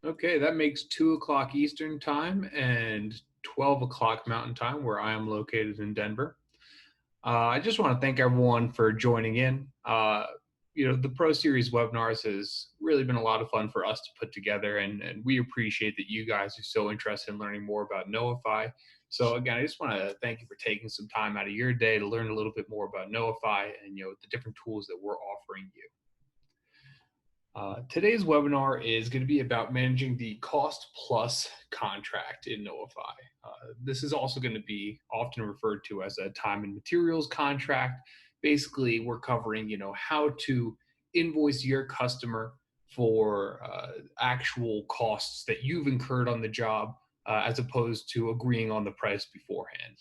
Okay, that makes 2 o'clock Eastern time and 12 o'clock Mountain time, where I am located in Denver. I just want to thank everyone for joining in. The Pro Series webinars has really been a lot of fun for us to put together, and we appreciate that you guys are so interested in learning more about Knowify. So again, I just want to thank you for taking some time out of your day to learn a little bit more about Knowify and the different tools that we're offering you. Today's webinar is going to be about managing the cost plus contract in Knowify. This is also going to be often referred to as a time and materials contract. Basically, we're covering, how to invoice your customer for actual costs that you've incurred on the job, as opposed to agreeing on the price beforehand.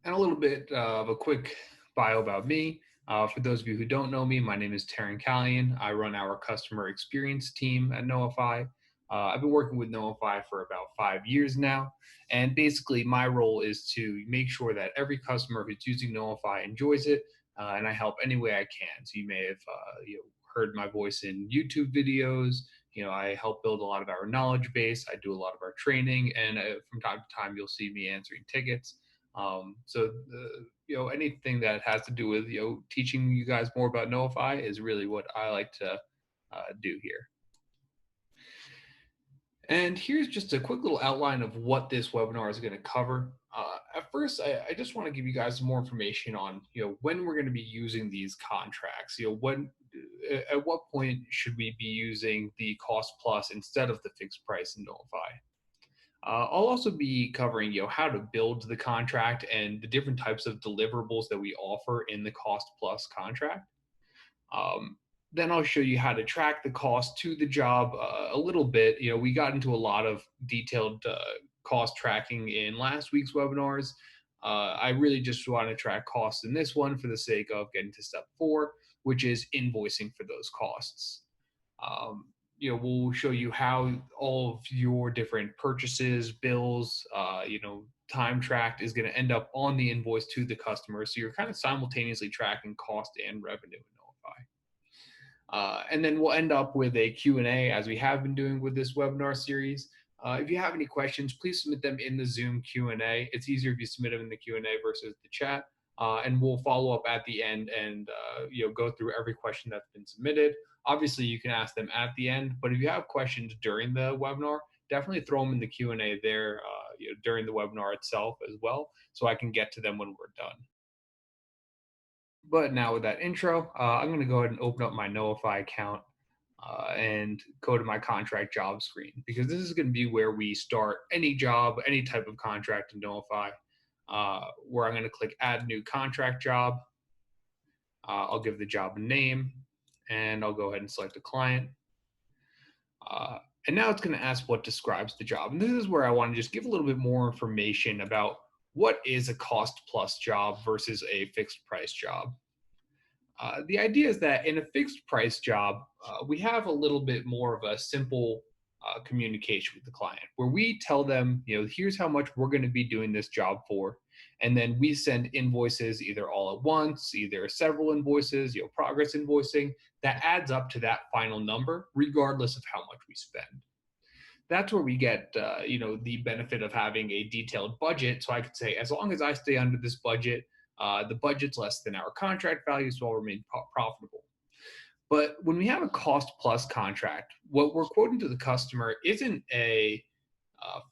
And a little bit of a quick bio about me. For those of you who don't know me, my name is Terrin Kalian. I run our customer experience team at Knowify. I've been working with Knowify for about 5 years now. And basically, my role is to make sure that every customer who's using Knowify enjoys it, and I help any way I can. So you may have heard my voice in YouTube videos. I help build a lot of our knowledge base. I do a lot of our training, and from time to time, you'll see me answering tickets. Anything that has to do with teaching you guys more about Knowify is really what I like to do here. And here's just a quick little outline of what this webinar is going to cover. At first, I just want to give you guys some more information on when we're going to be using these contracts. At what point should we be using the cost plus instead of the fixed price in Knowify? I'll also be covering, how to build the contract and the different types of deliverables that we offer in the cost plus contract. Um, then I'll show you how to track the cost to the job a little bit. We got into a lot of detailed cost tracking in last week's webinars. I really just want to track costs in this one for the sake of getting to step 4, which is invoicing for those costs. We'll show you how all of your different purchases, bills, time tracked is going to end up on the invoice to the customer. So you're kind of simultaneously tracking cost and revenue in Knowify. And then we'll end up with a Q&A, as we have been doing with this webinar series. If you have any questions, please submit them in the Zoom Q&A. It's easier if you submit them in the Q&A versus the chat. And we'll follow up at the end and go through every question that's been submitted. Obviously, you can ask them at the end, but if you have questions during the webinar, definitely throw them in the Q&A there during the webinar itself as well, so I can get to them when we're done. But now with that intro, I'm going to go ahead and open up my Knowify account and go to my contract job screen, because this is going to be where we start any job, any type of contract in Knowify, where I'm going to click add new contract job. I'll give the job a name, and I'll go ahead and select a client. And now it's going to ask what describes the job. And this is where I want to just give a little bit more information about what is a cost plus job versus a fixed price job. The idea is that in a fixed price job, we have a little bit more of a simple communication with the client, where we tell them, here's how much we're going to be doing this job for. And then we send invoices either all at once, either several invoices, progress invoicing that adds up to that final number, regardless of how much we spend. That's where we get, the benefit of having a detailed budget. So I could say, as long as I stay under this budget, the budget's less than our contract value, so I'll remain profitable. But when we have a cost plus contract, what we're quoting to the customer isn't a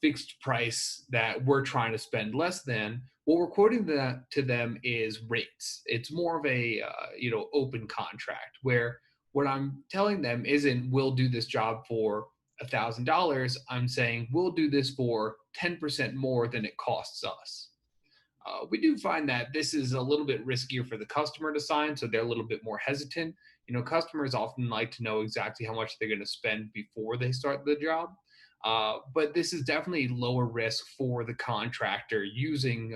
fixed price that we're trying to spend less than. What we're quoting to them is rates. It's more of a open contract, where what I'm telling them isn't we'll do this job for $1,000. I'm saying we'll do this for 10% more than it costs us. We do find that this is a little bit riskier for the customer to sign, so they're a little bit more hesitant. Customers often like to know exactly how much they're going to spend before they start the job. But this is definitely lower risk for the contractor using,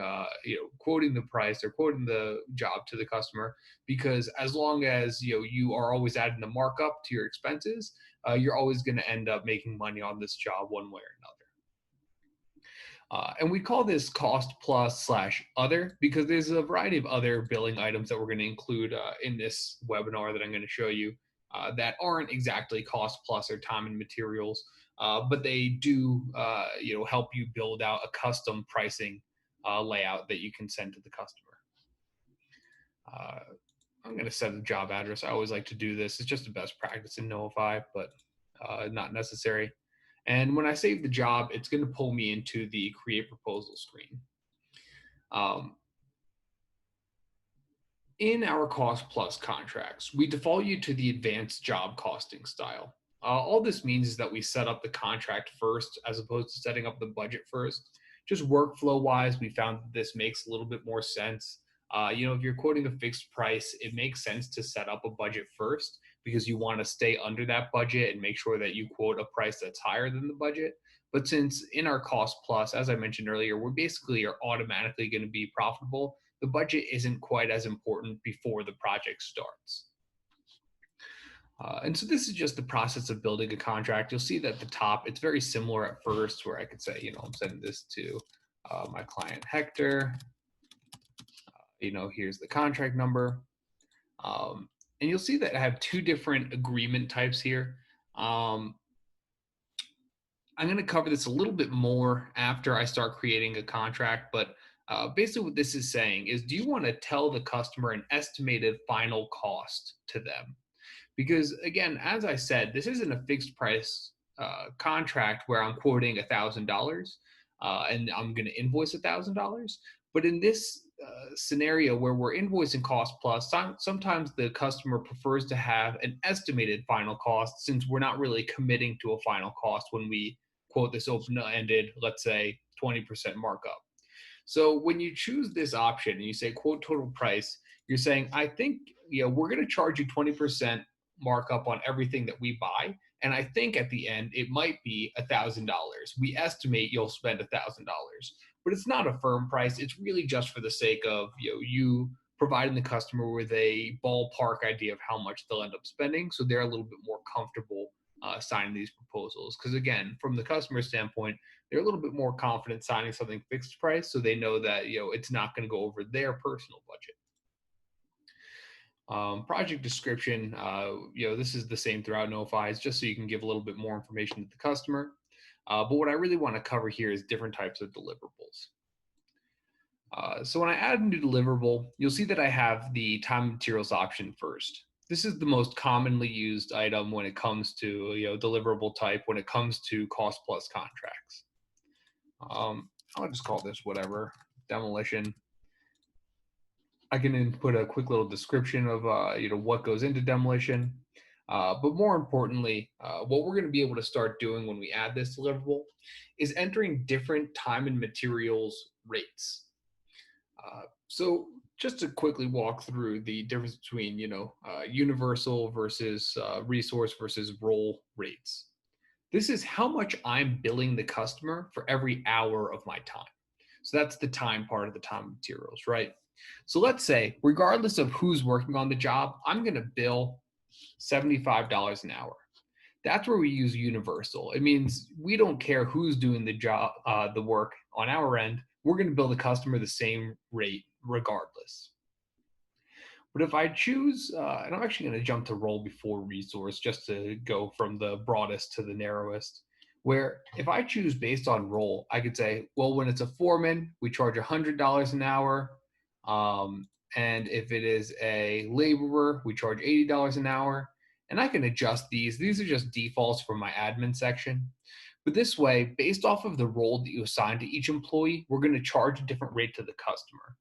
quoting the price or quoting the job to the customer, because as long as you are always adding the markup to your expenses, you're always going to end up making money on this job one way or another. And we call this cost plus slash other, because there's a variety of other billing items that we're going to include in this webinar that I'm going to show you. that aren't exactly cost plus or time and materials, but they do help you build out a custom pricing layout that you can send to the customer. Uh, I'm going to set the job address. I always like to do this. It's just a best practice in Knowify, but not necessary. And when I save the job, it's going to pull me into the create proposal screen. Um, in our cost plus contracts, we default you to the advanced job costing style. All this means is that we set up the contract first as opposed to setting up the budget first. Just workflow wise, we found that this makes a little bit more sense. If you're quoting a fixed price, it makes sense to set up a budget first because you want to stay under that budget and make sure that you quote a price that's higher than the budget. But since in our cost plus, as I mentioned earlier, we're basically are automatically going to be profitable, the budget isn't quite as important before the project starts. And so this is just the process of building a contract. You'll see that at the top, it's very similar at first, where I could say, I'm sending this to my client Hector. Here's the contract number. And you'll see that I have two different agreement types here. I'm going to cover this a little bit more after I start creating a contract, but basically what this is saying is, do you want to tell the customer an estimated final cost to them? Because again, as I said, this isn't a fixed price contract where I'm quoting $1,000 and I'm going to invoice $1,000. But in this scenario where we're invoicing cost plus, sometimes the customer prefers to have an estimated final cost, since we're not really committing to a final cost when we quote this open-ended, let's say 20% markup. So when you choose this option and you say quote total price, you're saying, I think we're going to charge you 20% markup on everything that we buy. And I think at the end, it might be $1,000. We estimate you'll spend $1,000, but it's not a firm price. It's really just for the sake of you providing the customer with a ballpark idea of how much they'll end up spending, so they're a little bit more comfortable signing these proposals. Because again, from the customer standpoint, they're a little bit more confident signing something fixed price, so they know that it's not going to go over their personal budget. Project description, this is the same throughout Knowify. It's just so you can give a little bit more information to the customer. But what I really want to cover here is different types of deliverables. So when I add a new deliverable, you'll see that I have the time and materials option first. This is the most commonly used item when it comes to deliverable type, when it comes to cost plus contracts. I'll just call this whatever, demolition. I can input a quick little description of what goes into demolition. But more importantly, what we're going to be able to start doing when we add this deliverable is entering different time and materials rates. So just to quickly walk through the difference between universal versus resource versus role rates. This is how much I'm billing the customer for every hour of my time. So that's the time part of the time and materials, right? So let's say, regardless of who's working on the job, I'm going to bill $75 an hour. That's where we use universal. It means we don't care who's doing the job, the work on our end. We're going to bill the customer the same rate regardless. But if I choose, and I'm actually going to jump to role before resource just to go from the broadest to the narrowest, where if I choose based on role, I could say, well, when it's a foreman, we charge $100 an hour. And if it is a laborer, we charge $80 an hour. And I can adjust these. These are just defaults from my admin section. But this way, based off of the role that you assign to each employee, we're going to charge a different rate to the customer.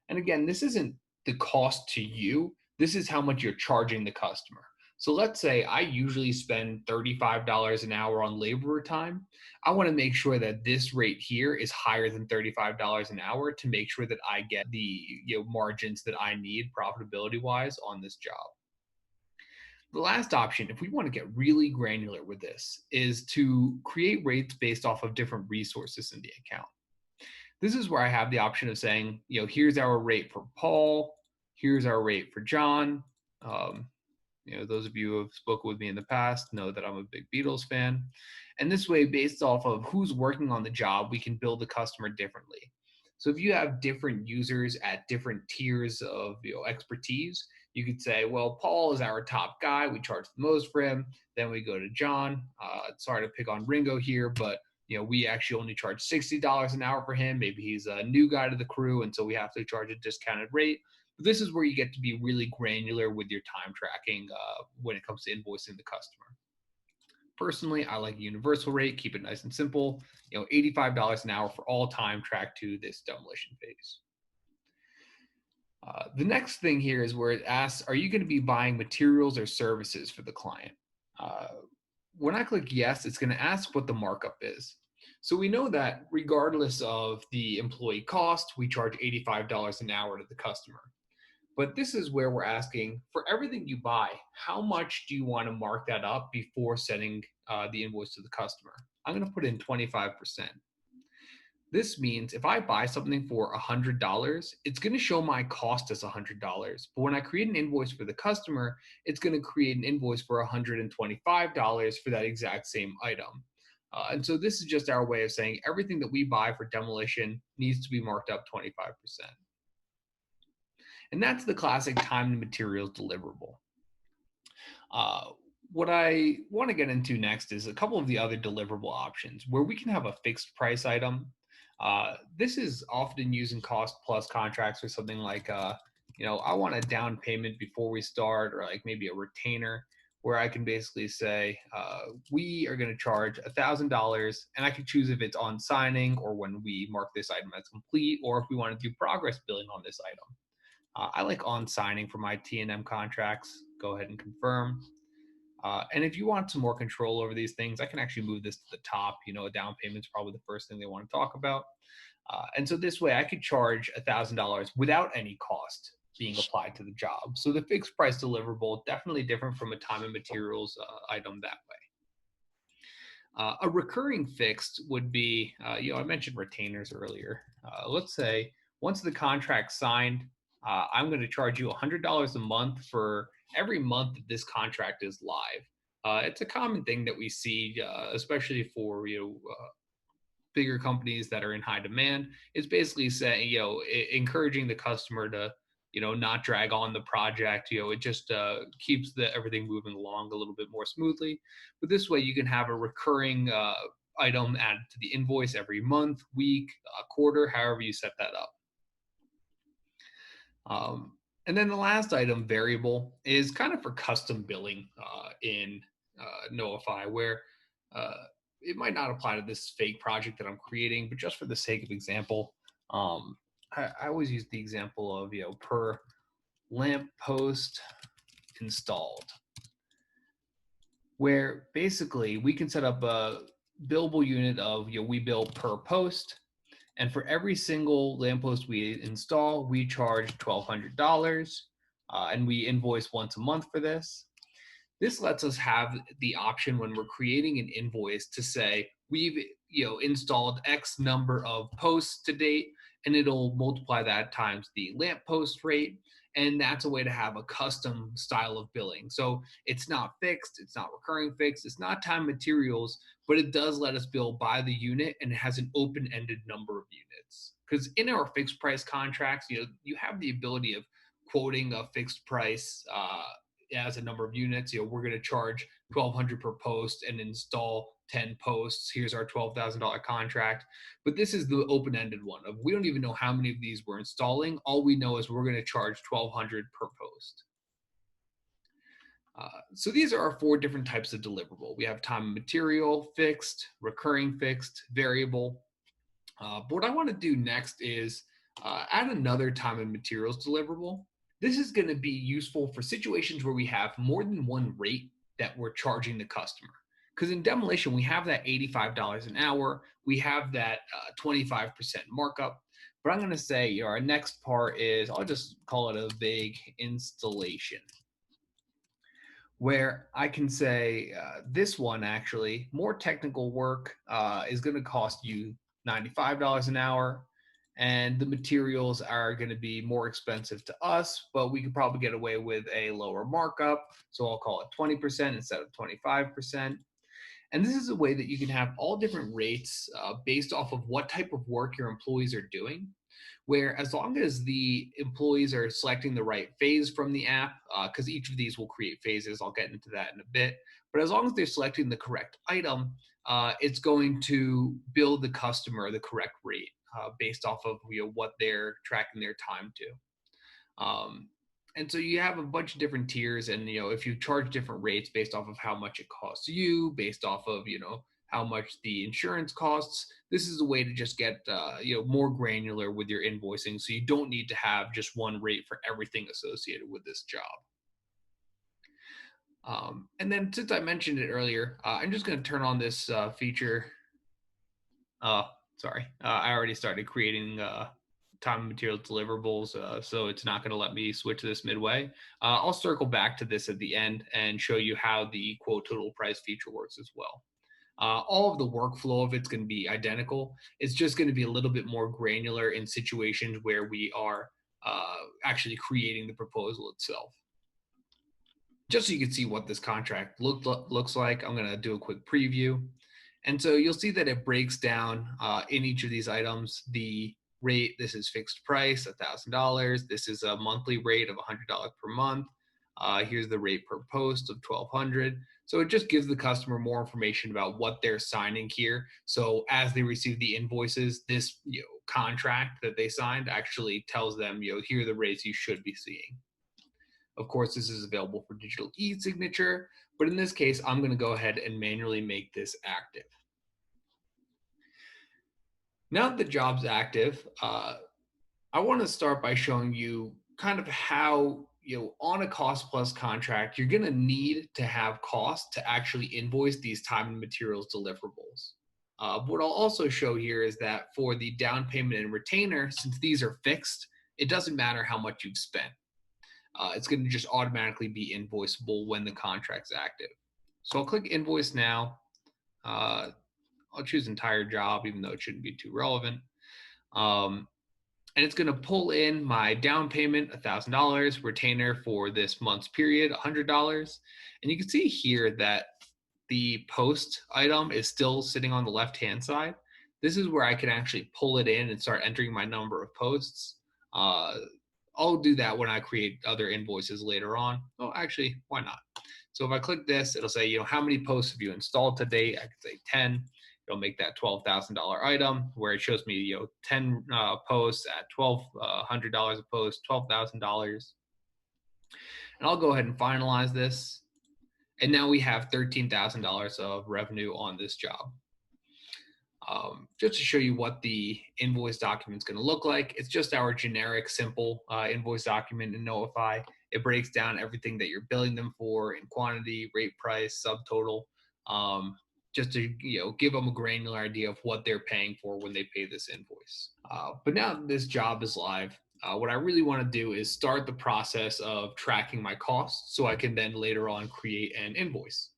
And again, this isn't the cost to you. This is how much you're charging the customer. So let's say I usually spend $35 an hour on laborer time. I want to make sure that this rate here is higher than $35 an hour to make sure that I get the margins that I need profitability wise on this job. The last option, if we want to get really granular with this, is to create rates based off of different resources in the account. This is where I have the option of saying, here's our rate for Paul, here's our rate for John. Those of you who have spoken with me in the past know that I'm a big Beatles fan. And this way, based off of who's working on the job, we can bill the customer differently. So if you have different users at different tiers of expertise, You could say, well, Paul is our top guy. We charge the most for him. Then we go to John. Sorry to pick on Ringo here, but we actually only charge $60 an hour for him. Maybe he's a new guy to the crew, and so we have to charge a discounted rate. But this is where you get to be really granular with your time tracking when it comes to invoicing the customer. Personally, I like a universal rate, keep it nice and simple, $85 an hour for all time tracked to this demolition phase. The next thing here is where it asks, are you going to be buying materials or services for the client? When I click yes, it's going to ask what the markup is. So we know that regardless of the employee cost, we charge $85 an hour to the customer. But this is where we're asking, for everything you buy, how much do you want to mark that up before sending the invoice to the customer? I'm going to put in 25%. This means if I buy something for $100, it's going to show my cost as $100. But when I create an invoice for the customer, it's going to create an invoice for $125 for that exact same item. And so this is just our way of saying everything that we buy for demolition needs to be marked up 25%. And that's the classic time and materials deliverable. What I want to get into next is a couple of the other deliverable options where we can have a fixed price item. This is often used in cost plus contracts or something like, I want a down payment before we start, or like maybe a retainer where I can basically say, we are going to charge $1,000, and I can choose if it's on signing or when we mark this item as complete, or if we want to do progress billing on this item. I like on signing for my T&M contracts. Go ahead and confirm. And if you want some more control over these things, I can actually move this to the top. A down payment is probably the first thing they want to talk about. And so this way I could charge $1,000 without any cost being applied to the job. So the fixed price deliverable, definitely different from a time and materials item that way. A recurring fixed would be, I mentioned retainers earlier. Let's say once the contract's signed, I'm going to charge you $100 a month for every month that this contract is live. It's a common thing that we see, especially for bigger companies that are in high demand. It's basically saying, encouraging the customer to not drag on the project. It just keeps everything moving along a little bit more smoothly. But this way, you can have a recurring item added to the invoice every month, week, quarter, however you set that up. And then the last item, variable, is kind of for custom billing in Knowify, where it might not apply to this fake project that I'm creating, but just for the sake of example, I always use the example of per lamp post installed, where basically we can set up a billable unit of we bill per post. And for every single lamppost we install, we charge $1,200, and we invoice once a month for this. This lets us have the option when we're creating an invoice to say we've installed X number of posts to date, and it'll multiply that times the lamppost rate. And that's a way to have a custom style of billing. So it's not fixed, it's not recurring fixed, it's not time materials, but it does let us bill by the unit, and it has an open-ended number of units. Because in our fixed price contracts, you have the ability of quoting a fixed price as a number of units. We're going to charge $1,200 per post and install 10 posts. Here's our $12,000 contract. But this is the open-ended one of we don't even know how many of these we're installing. All we know is we're going to charge $1,200 per post. So these are our 4 different types of deliverable. We have time and material, fixed, recurring fixed, variable. But what I want to do next is add another time and materials deliverable. This is going to be useful for situations where we have more than one rate that we're charging the customer. Because in demolition, we have that $85 an hour. We have that 25% markup. But I'm going to say our next part is, I'll just call it a vague installation, where I can say this one actually, more technical work is going to cost you $95 an hour. And the materials are going to be more expensive to us, but we could probably get away with a lower markup. So I'll call it 20% instead of 25%. And this is a way that you can have all different rates based off of what type of work your employees are doing. where as long as the employees are selecting the right phase from the app, because each of these will create phases, I'll get into that in a bit, but as long as they're selecting the correct item, it's going to bill the customer the correct rate based off of what they're tracking their time to. And so you have a bunch of different tiers, and if you charge different rates based off of how much it costs you, based off of how much the insurance costs, this is a way to just get more granular with your invoicing, so you don't need to have just one rate for everything associated with this job. And then since I mentioned it earlier, I'm just going to turn on this feature. Sorry, I already started creating time and material deliverables, so it's not going to let me switch this midway. I'll circle back to this at the end and show you how the quote total price feature works as well. All of the workflow of it's going to be identical. It's just going to be a little bit more granular in situations where we are actually creating the proposal itself. Just so you can see what this contract looks like, I'm going to do a quick preview. And so you'll see that it breaks down in each of these items. The rate, this is fixed price, $1,000. This is a monthly rate of $100 per month. Here's the rate per post of $1,200. So it just gives the customer more information about what they're signing here. So as they receive the invoices, this contract that they signed actually tells them, here are the rates you should be seeing. Of course, this is available for digital e-signature, but in this case, I'm going to go ahead and manually make this active. Now that the job's active, I want to start by showing you kind of how, on a cost plus contract, you're going to need to have cost to actually invoice these time and materials deliverables. What I'll also show here is that for the down payment and retainer, since these are fixed, it doesn't matter how much you've spent. It's going to just automatically be invoiceable when the contract's active. So I'll click invoice now. I'll choose entire job, even though it shouldn't be too relevant. And it's going to pull in my down payment, $1,000, retainer for this month's period, $100. And you can see here that the post item is still sitting on the left-hand side. This is where I can actually pull it in and start entering my number of posts. I'll do that when I create other invoices later on. Oh, actually, why not? So if I click this, it'll say, how many posts have you installed to date? I could say 10. It'll make that $12,000 item where it shows me, 10 posts at $1,200 a post, $12,000. And I'll go ahead and finalize this. And now we have $13,000 of revenue on this job. Just to show you what the invoice document is going to look like, it's just our generic, simple invoice document in Knowify. It breaks down everything that you're billing them for in quantity, rate, price, subtotal, just to give them a granular idea of what they're paying for when they pay this invoice. But now that this job is live, what I really want to do is start the process of tracking my costs so I can then later on create an invoice.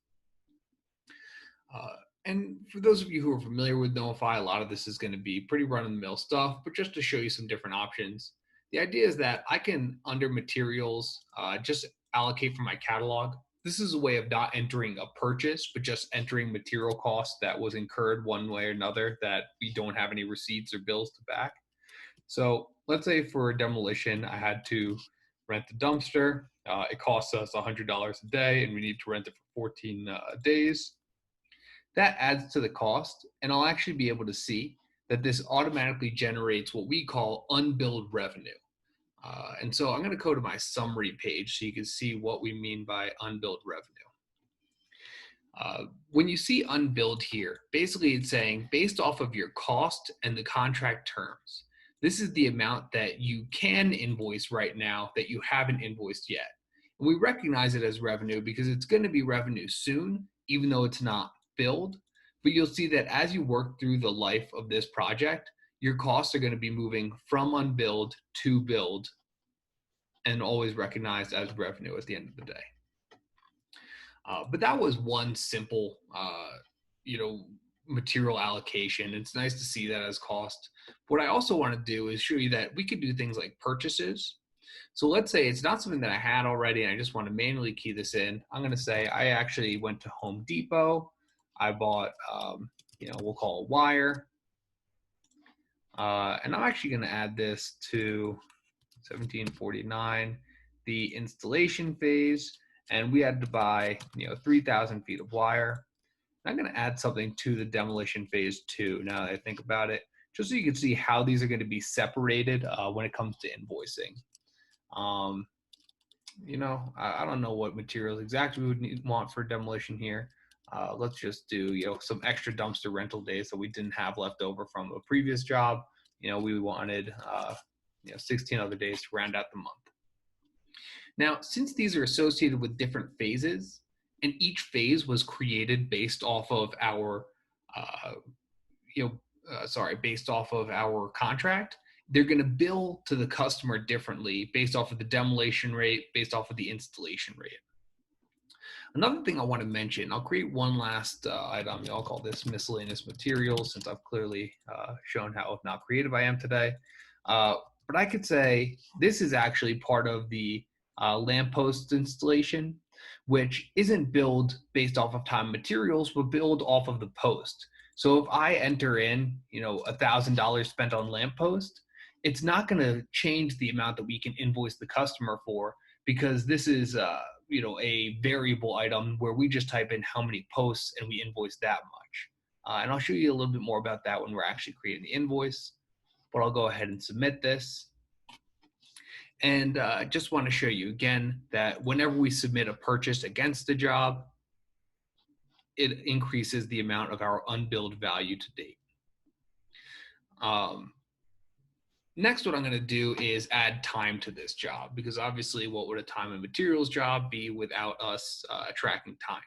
And for those of you who are familiar with Knowify, a lot of this is going to be pretty run-of-the-mill stuff, but just to show you some different options. The idea is that I can, under materials, just allocate from my catalog. This is a way of not entering a purchase, but just entering material costs that was incurred one way or another that we don't have any receipts or bills to back. So let's say for demolition, I had to rent the dumpster. It costs us $100 a day, and we need to rent it for 14 days. That adds to the cost, and I'll actually be able to see that this automatically generates what we call unbilled revenue. And so I'm going to go to my summary page so you can see what we mean by unbilled revenue. When you see unbilled here, basically it's saying based off of your cost and the contract terms, this is the amount that you can invoice right now that you haven't invoiced yet. And we recognize it as revenue because it's going to be revenue soon, even though it's not billed. But you'll see that as you work through the life of this project, your costs are going to be moving from unbilled to billed and always recognized as revenue at the end of the day. But that was one simple, material allocation. It's nice to see that as cost. What I also want to do is show you that we could do things like purchases. So let's say it's not something that I had already and I just want to manually key this in. I'm going to say I actually went to Home Depot. I bought, we'll call it wire. And I'm actually going to add this to 1749, the installation phase, and we had to buy 3,000 feet of wire. I'm going to add something to the demolition phase too, now that I think about it, just so you can see how these are going to be separated when it comes to invoicing. Um, I don't know what materials exactly we would want for demolition here. Let's just do, some extra dumpster rental days that we didn't have left over from a previous job. We wanted, 16 other days to round out the month. Now, since these are associated with different phases, and each phase was created based off of our, based off of our contract, they're going to bill to the customer differently based off of the demolition rate, based off of the installation rate. Another thing I want to mention, I'll create one last item. I'll call this miscellaneous materials, since I've clearly shown how not creative I am today. But I could say this is actually part of the lamppost installation, which isn't billed based off of time materials, but billed off of the post. So if I enter in, $1,000 spent on lamppost, it's not going to change the amount that we can invoice the customer for, because this is a variable item where we just type in how many posts and we invoice that much. And I'll show you a little bit more about that when we're actually creating the invoice, but I'll go ahead and submit this. And just want to show you again that whenever we submit a purchase against a job, it increases the amount of our unbilled value to date. Next, what I'm going to do is add time to this job, because obviously what would a time and materials job be without us tracking time?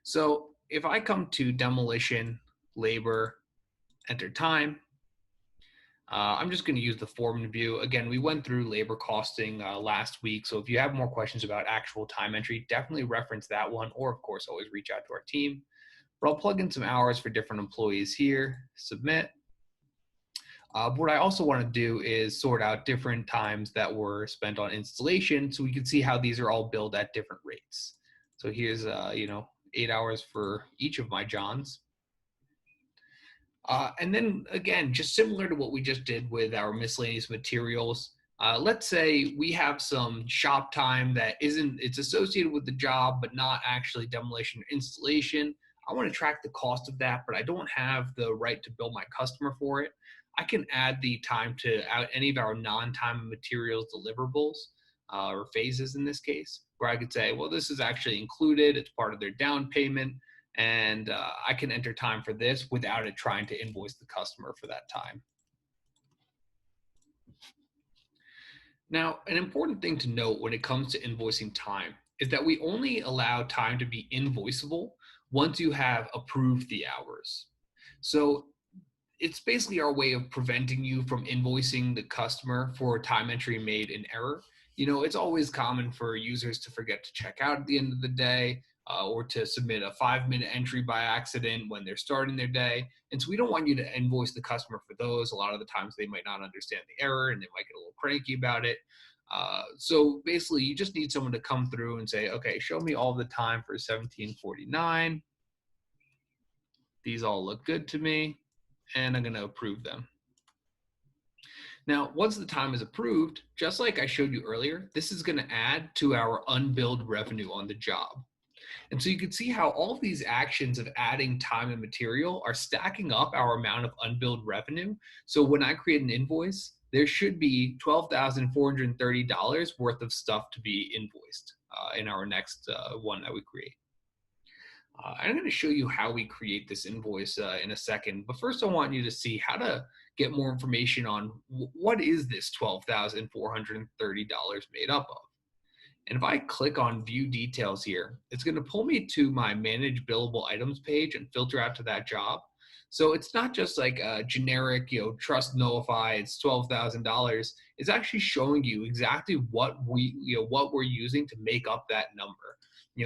So if I come to demolition, labor, enter time, I'm just going to use the foreman view. Again, we went through labor costing last week, so if you have more questions about actual time entry, definitely reference that one, or of course always reach out to our team. But I'll plug in some hours for different employees here, submit. What I also want to do is sort out different times that were spent on installation, so we can see how these are all billed at different rates. So here's 8 hours for each of my Johns. And then again, just similar to what we just did with our miscellaneous materials, let's say we have some shop time that it's associated with the job, but not actually demolition or installation. I want to track the cost of that, but I don't have the right to bill my customer for it. I can add the time to any of our non-time and materials deliverables, or phases in this case, where I could say, well, this is actually included, it's part of their down payment, and I can enter time for this without it trying to invoice the customer for that time. Now, an important thing to note when it comes to invoicing time is that we only allow time to be invoiceable once you have approved the hours. So it's basically our way of preventing you from invoicing the customer for time entry made in error. It's always common for users to forget to check out at the end of the day, or to submit a 5-minute entry by accident when they're starting their day. And so we don't want you to invoice the customer for those. A lot of the times they might not understand the error and they might get a little cranky about it. So basically you just need someone to come through and say, okay, show me all the time for 1749. These all look good to me, and I'm going to approve them. Now, once the time is approved, just like I showed you earlier, this is going to add to our unbilled revenue on the job. And so you can see how all of these actions of adding time and material are stacking up our amount of unbilled revenue. So when I create an invoice, there should be $12,430 worth of stuff to be invoiced in our next one that we create. I'm going to show you how we create this invoice in a second, but first I want you to see how to get more information on what is this $12,430 made up of. And if I click on view details here, it's going to pull me to my manage billable items page and filter out to that job. So it's not just like a generic, trust Knowify, it's $12,000. It's actually showing you exactly what we're using to make up that number.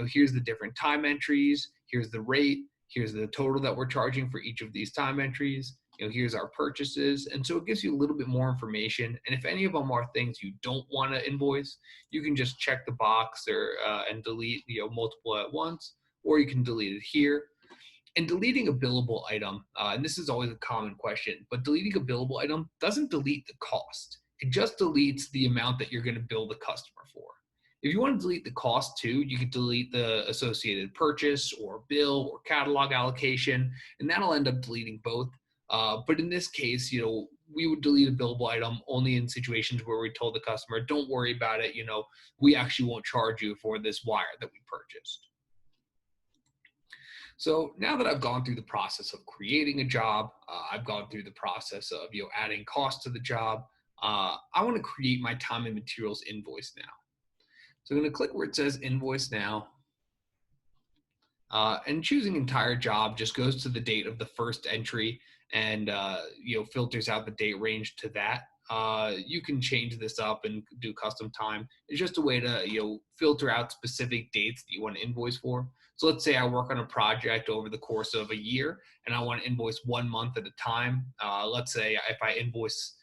Here's the different time entries, here's the rate, here's the total that we're charging for each of these time entries. Here's our purchases. And so it gives you a little bit more information. And if any of them are things you don't want to invoice, you can just check the box and delete, multiple at once, or you can delete it here. And deleting a billable item, and this is always a common question, but deleting a billable item doesn't delete the cost. It just deletes the amount that you're going to bill the customer for. If you want to delete the cost too, you could delete the associated purchase or bill or catalog allocation, and that'll end up deleting both. But in this case, we would delete a billable item only in situations where we told the customer, don't worry about it. We actually won't charge you for this wire that we purchased. So now that I've gone through the process of creating a job, I've gone through the process of adding cost to the job. I want to create my time and materials invoice now. So I'm going to click where it says invoice now. And choosing entire job just goes to the date of the first entry and filters out the date range to that. You can change this up and do custom time. It's just a way to filter out specific dates that you want to invoice for. So let's say I work on a project over the course of a year and I want to invoice 1 month at a time. Let's say if I invoice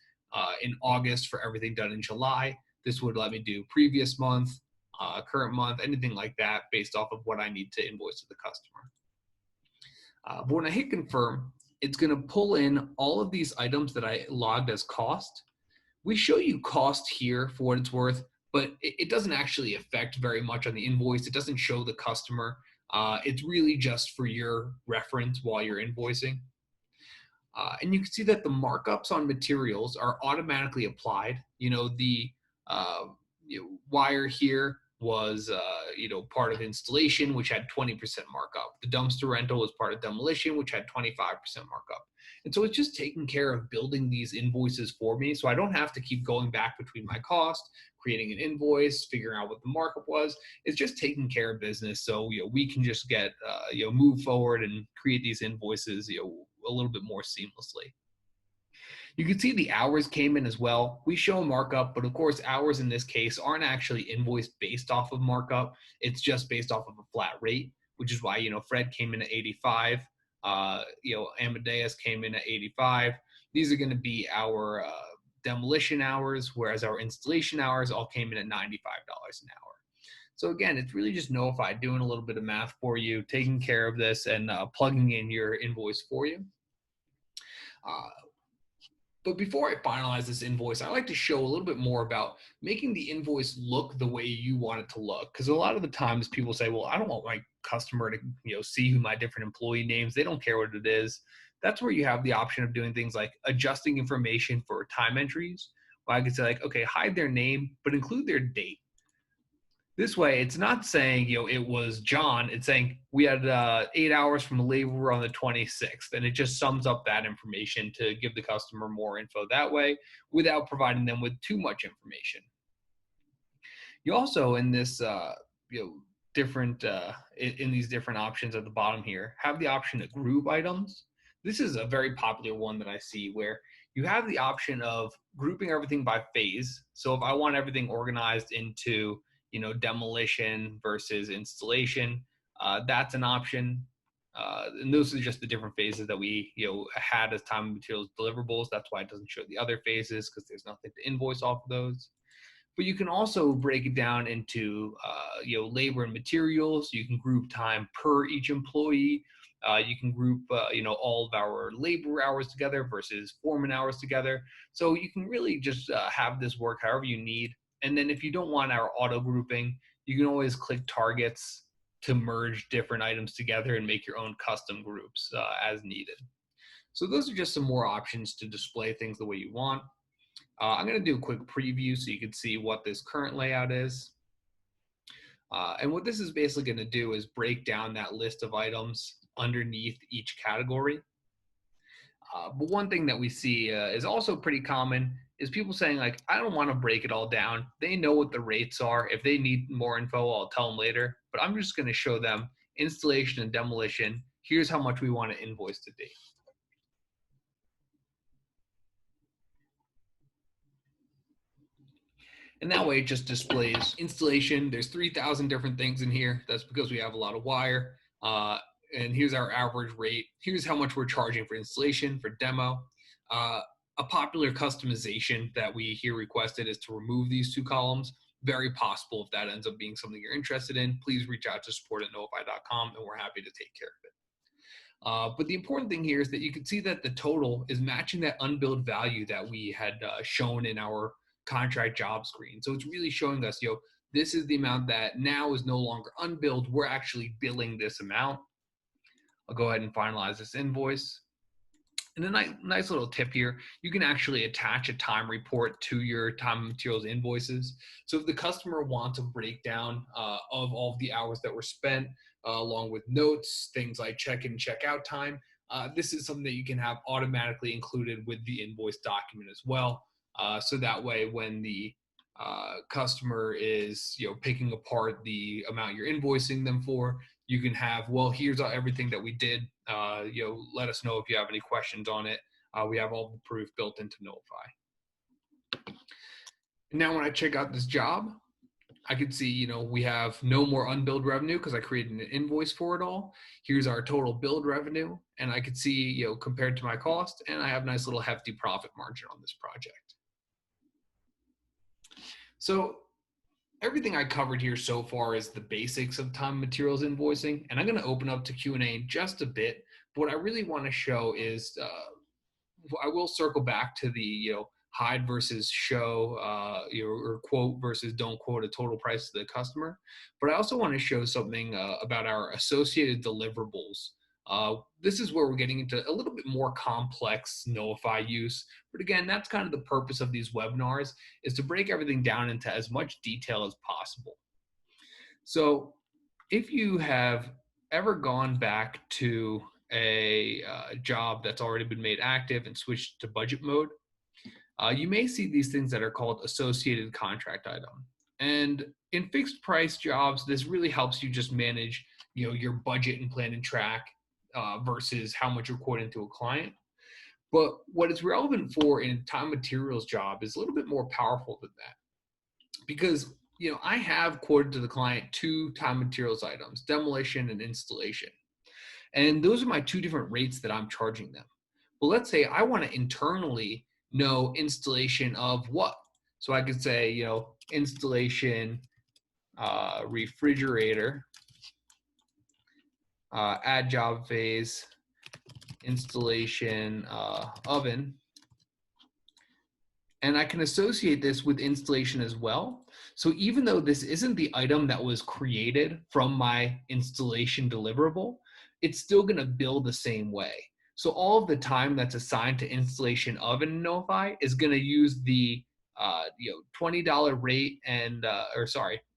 in August for everything done in July, this would let me do previous month, current month, anything like that based off of what I need to invoice to the customer. But when I hit confirm, it's going to pull in all of these items that I logged as cost. We show you cost here for what it's worth, but it doesn't actually affect very much on the invoice. It doesn't show the customer. It's really just for your reference while you're invoicing. And you can see that the markups on materials are automatically applied. The wire here was part of installation, which had 20% markup. The dumpster rental was part of demolition, which had 25% markup. And so it's just taking care of building these invoices for me, so I don't have to keep going back between my cost, creating an invoice, figuring out what the markup was. It's just taking care of business, so we can just get move forward and create these invoices a little bit more seamlessly. You can see the hours came in as well. We show a markup, but of course, hours in this case aren't actually invoiced based off of markup. It's just based off of a flat rate, which is why, Fred came in at 85. Amadeus came in at 85. These are going to be our demolition hours, whereas our installation hours all came in at $95 an hour. So again, it's really just Knowify doing a little bit of math for you, taking care of this and plugging in your invoice for you. But before I finalize this invoice, I like to show a little bit more about making the invoice look the way you want it to look. Because a lot of the times people say, well, I don't want my customer to see who my different employee names. They don't care what it is. That's where you have the option of doing things like adjusting information for time entries. Well, I could say like, okay, hide their name, but include their date. This way, it's not saying, it was John. It's saying we had 8 hours from the laborer on the 26th, and it just sums up that information to give the customer more info that way without providing them with too much information. You also, in this, different, in these different options at the bottom here, have the option to group items. This is a very popular one that I see where you have the option of grouping everything by phase. So if I want everything organized into demolition versus installation, that's an option. And those are just the different phases that we, had as time and materials deliverables. That's why it doesn't show the other phases, because there's nothing to invoice off of those. But you can also break it down into, labor and materials. You can group time per each employee. You can group, all of our labor hours together versus foreman hours together. So you can really just have this work however you need. And then if you don't want our auto grouping, you can always click targets to merge different items together and make your own custom groups as needed. So those are just some more options to display things the way you want. I'm going to do a quick preview so you can see what this current layout is. And what this is basically going to do is break down that list of items underneath each category. But one thing that we see is also pretty common is people saying like, I don't want to break it all down. They know what the rates are. If they need more info, I'll tell them later. But I'm just going to show them installation and demolition. Here's how much we want to invoice today. And that way it just displays installation. There's 3,000 different things in here. That's because we have a lot of wire. And here's our average rate. Here's how much we're charging for installation, for demo. A popular customization that we hear requested is to remove these two columns. Very possible if that ends up being something you're interested in. Please reach out to support@knowify.com and we're happy to take care of it. But the important thing here is that you can see that the total is matching that unbilled value that we had shown in our contract job screen. So it's really showing us, this is the amount that now is no longer unbilled. We're actually billing this amount. I'll go ahead and finalize this invoice. And a nice little tip here, you can actually attach a time report to your time and materials invoices. So if the customer wants a breakdown of all of the hours that were spent, along with notes, things like check-in, check-out time, this is something that you can have automatically included with the invoice document as well. So that way, when the customer is picking apart the amount you're invoicing them for, you can have, well, here's everything that we did. Let us know if you have any questions on it. We have all the proof built into Knowify. And now when I check out this job, I can see, we have no more unbilled revenue because I created an invoice for it all. Here's our total billed revenue. And I could see, compared to my cost, and I have a nice little hefty profit margin on this project. So everything I covered here so far is the basics of time and materials invoicing, and I'm going to open up to Q&A in just a bit. But what I really want to show is I will circle back to the hide versus show, or quote versus don't quote a total price to the customer. But I also want to show something about our associated deliverables. This is where we're getting into a little bit more complex Knowify use. But again, that's kind of the purpose of these webinars, is to break everything down into as much detail as possible. So if you have ever gone back to a job that's already been made active and switched to budget mode, you may see these things that are called associated contract item. And in fixed price jobs, this really helps you just manage your budget and plan and track versus how much you're quoting to a client. But what it's relevant for in time materials job is a little bit more powerful than that, because I have quoted to the client 2 time materials items, demolition and installation, and those are my 2 different rates that I'm charging them. But let's say I want to internally know installation of what, so I could say installation refrigerator, add job phase, installation oven, and I can associate this with installation as well. So even though this isn't the item that was created from my installation deliverable, it's still going to bill the same way. So all of the time that's assigned to installation oven in Knowify is going to use the $20 rate and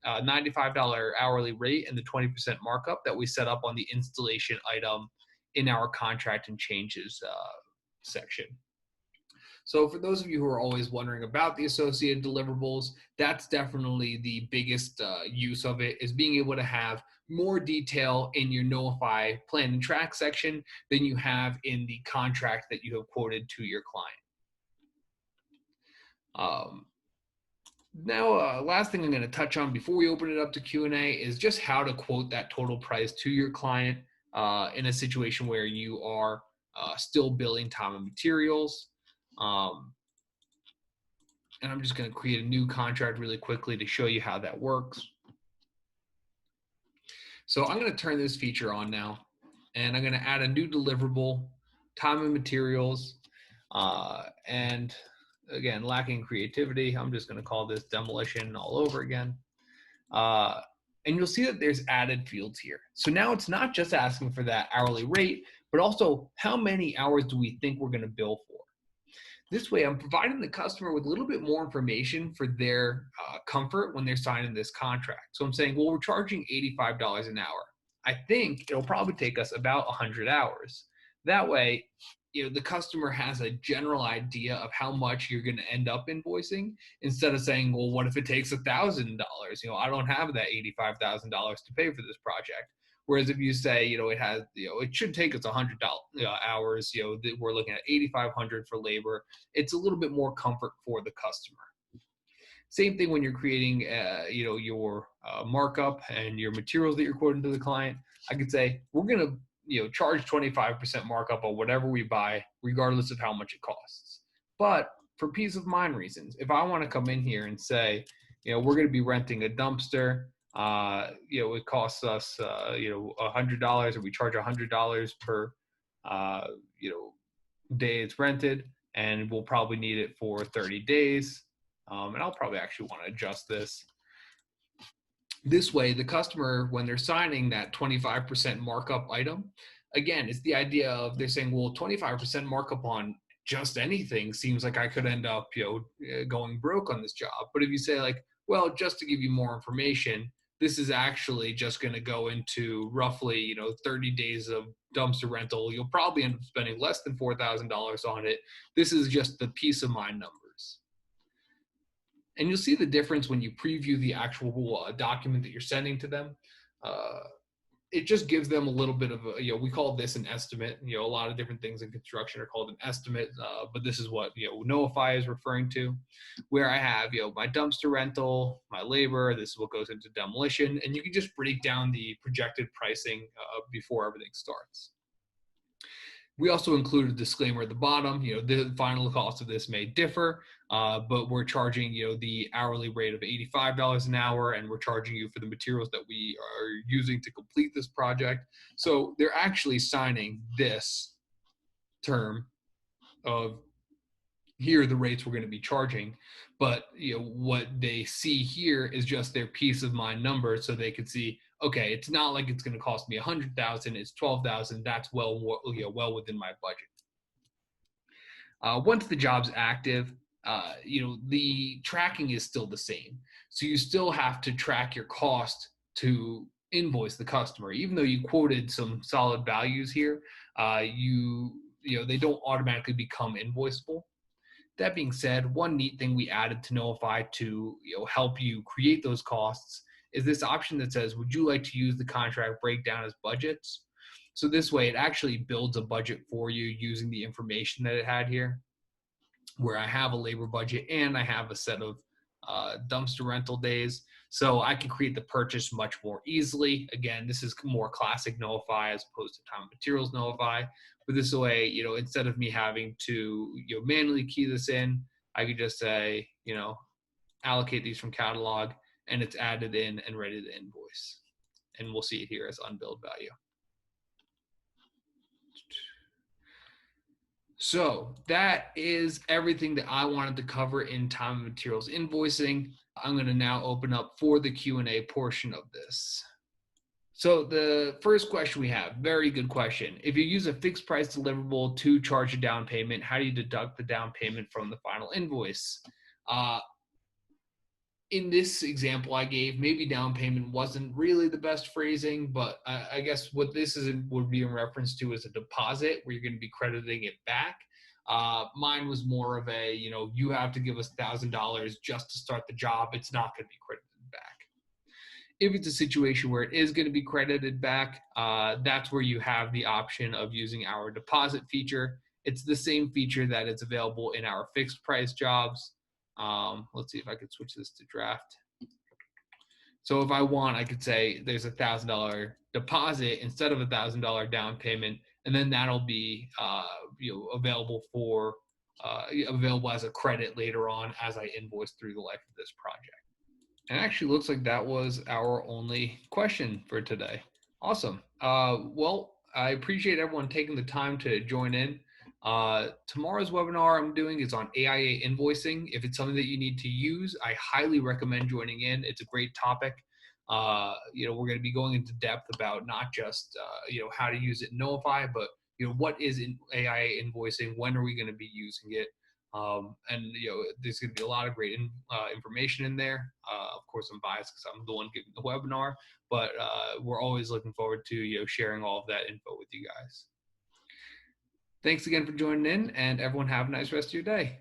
$95 hourly rate and the 20% markup that we set up on the installation item in our contract and changes section. So for those of you who are always wondering about the associated deliverables, that's definitely the biggest use of it, is being able to have more detail in your Knowify plan and track section than you have in the contract that you have quoted to your client. Now, last thing I'm going to touch on before we open it up to Q&A is just how to quote that total price to your client in a situation where you are still billing time and materials. And I'm just going to create a new contract really quickly to show you how that works. So I'm going to turn this feature on now, and I'm going to add a new deliverable, time and materials, and again, lacking creativity, I'm just going to call this demolition all over again. And you'll see that there's added fields here. So now it's not just asking for that hourly rate, but also how many hours do we think we're going to bill for. This way, I'm providing the customer with a little bit more information for their comfort when they're signing this contract. So I'm saying, well, we're charging $85 an hour. I think it'll probably take us about 100 hours. That way, the customer has a general idea of how much you're going to end up invoicing, instead of saying, well, what if it takes $1,000? I don't have that $85,000 to pay for this project. Whereas if you say, it has, it should take us 100 hours, we're looking at 8,500 for labor. It's a little bit more comfort for the customer. Same thing when you're creating, your markup and your materials that you're quoting to the client. I could say, we're going to, charge 25% markup on whatever we buy, regardless of how much it costs. But for peace of mind reasons, if I want to come in here and say, we're going to be renting a dumpster, it costs us, $100, or we charge $100 per day it's rented, and we'll probably need it for 30 days. And I'll probably actually want to adjust this. This way, the customer, when they're signing that 25% markup item, again, it's the idea of they're saying, well, 25% markup on just anything seems like I could end up, going broke on this job. But if you say like, well, just to give you more information, this is actually just going to go into roughly, 30 days of dumpster rental. You'll probably end up spending less than $4,000 on it. This is just the peace of mind numbers. And you'll see the difference when you preview the actual document that you're sending to them. It just gives them a little bit of we call this an estimate. A lot of different things in construction are called an estimate, but this is what Knowify is referring to, where I have my dumpster rental, my labor. This is what goes into demolition, and you can just break down the projected pricing before everything starts. We also include a disclaimer at the bottom. The final cost of this may differ, but we're charging the hourly rate of $85 an hour, and we're charging you for the materials that we are using to complete this project. So they're actually signing this term of here are the rates we're going to be charging, but what they see here is just their peace of mind number, so they could see, okay, it's not like it's going to cost me $100,000, it's $12,000. That's well within my budget. Once the job's active, the tracking is still the same, so you still have to track your cost to invoice the customer, even though you quoted some solid values here. They don't automatically become invoiceable. That being said, one neat thing we added to Knowify to help you create those costs is this option that says, would you like to use the contract breakdown as budgets? So this way it actually builds a budget for you using the information that it had here, where I have a labor budget and I have a set of dumpster rental days. So I can create the purchase much more easily. Again, this is more classic Knowify as opposed to time and materials Knowify. But this way, instead of me having to manually key this in, I could just say, allocate these from catalog, and it's added in and ready to invoice. And we'll see it here as unbilled value. So that is everything that I wanted to cover in time and materials invoicing. I'm going to now open up for the Q&A portion of this. So the first question we have, very good question. If you use a fixed price deliverable to charge a down payment, how do you deduct the down payment from the final invoice? In this example I gave, maybe down payment wasn't really the best phrasing, but I guess what this would be in reference to is a deposit where you're going to be crediting it back. Mine was more of a, you have to give us $1,000 just to start the job. It's not going to be credited back. If it's a situation where it is going to be credited back, that's where you have the option of using our deposit feature. It's the same feature that is available in our fixed price jobs. Let's see if I could switch this to draft. So if I want, I could say there's $1,000 deposit instead of $1,000 down payment, and then that'll be available available as a credit later on as I invoice through the life of this project. And actually looks like that was our only question for today. Awesome. Well, I appreciate everyone taking the time to join in. Tomorrow's webinar I'm doing is on AIA invoicing. If it's something that you need to use, I highly recommend joining in. It's a great topic. We're going to be going into depth about not just, how to use it in Knowify, but, what is in AIA invoicing? When are we going to be using it? There's going to be a lot of great information in there. Of course, I'm biased because I'm the one giving the webinar, but we're always looking forward to sharing all of that info with you guys. Thanks again for joining in, and everyone have a nice rest of your day.